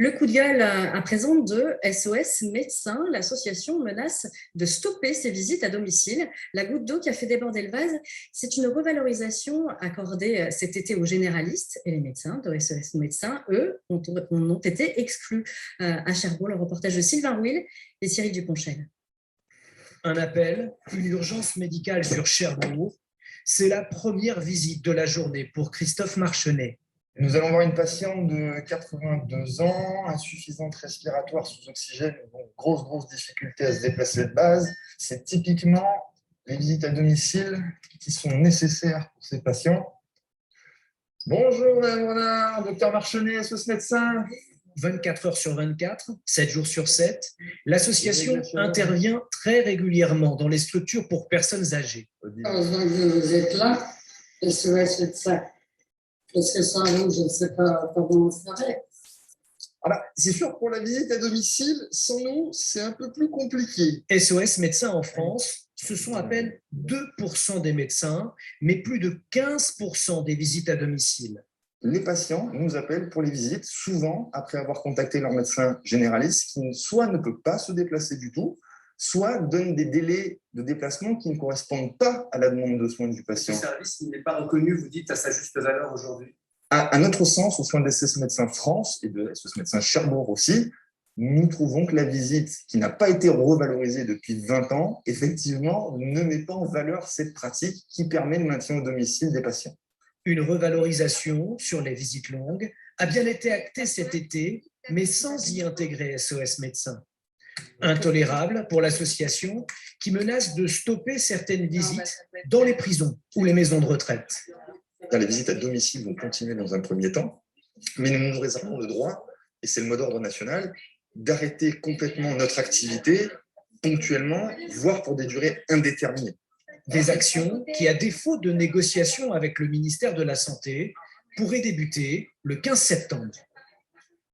Le coup de gueule à présent de SOS Médecins. L'association menace de stopper ses visites à domicile. La goutte d'eau qui a fait déborder le vase, c'est une revalorisation accordée cet été aux généralistes, et les médecins de SOS Médecins, eux, ont été exclus. À Cherbourg, le reportage de Sylvain Rouil et Cyril Duponchel. Un appel, une urgence médicale sur Cherbourg. C'est la première visite de la journée pour Christophe Marchenet. Nous allons voir une patiente de 82 ans, insuffisante respiratoire sous oxygène, donc grosse difficulté à se déplacer de base. C'est typiquement les visites à domicile qui sont nécessaires pour ces patients. Bonjour Madame Renard, docteur Marchenet, SOS Médecins. 24 heures sur 24, 7 jours sur 7, l'association intervient très régulièrement dans les structures pour personnes âgées. Heureusement que vous êtes là, SOS Médecins. Parce que sans vous, je ne sais pas comment on ferait. Alors, c'est sûr, pour la visite à domicile, sans nous, c'est un peu plus compliqué. SOS Médecins en France, ce sont à peine 2% des médecins, mais plus de 15% des visites à domicile. Les patients nous appellent pour les visites, souvent après avoir contacté leur médecin généraliste, qui soit ne peut pas se déplacer du tout, soit donne des délais de déplacement qui ne correspondent pas à la demande de soins du patient. Ce service n'est pas reconnu, vous dites, à sa juste valeur aujourd'hui? À notre sens, au sein de SOS Médecins France et de SOS Médecins Cherbourg aussi, nous trouvons que la visite, qui n'a pas été revalorisée depuis 20 ans, effectivement, ne met pas en valeur cette pratique qui permet le maintien au domicile des patients. Une revalorisation sur les visites longues a bien été actée cet été, mais sans y intégrer SOS Médecins. Intolérable pour l'association qui menace de stopper certaines visites dans les prisons ou les maisons de retraite. Les visites à domicile vont continuer dans un premier temps, mais nous nous réservons le droit, et c'est le mot d'ordre national, d'arrêter complètement notre activité ponctuellement, voire pour des durées indéterminées. Des actions qui, à défaut de négociation avec le ministère de la Santé, pourraient débuter le 15 septembre.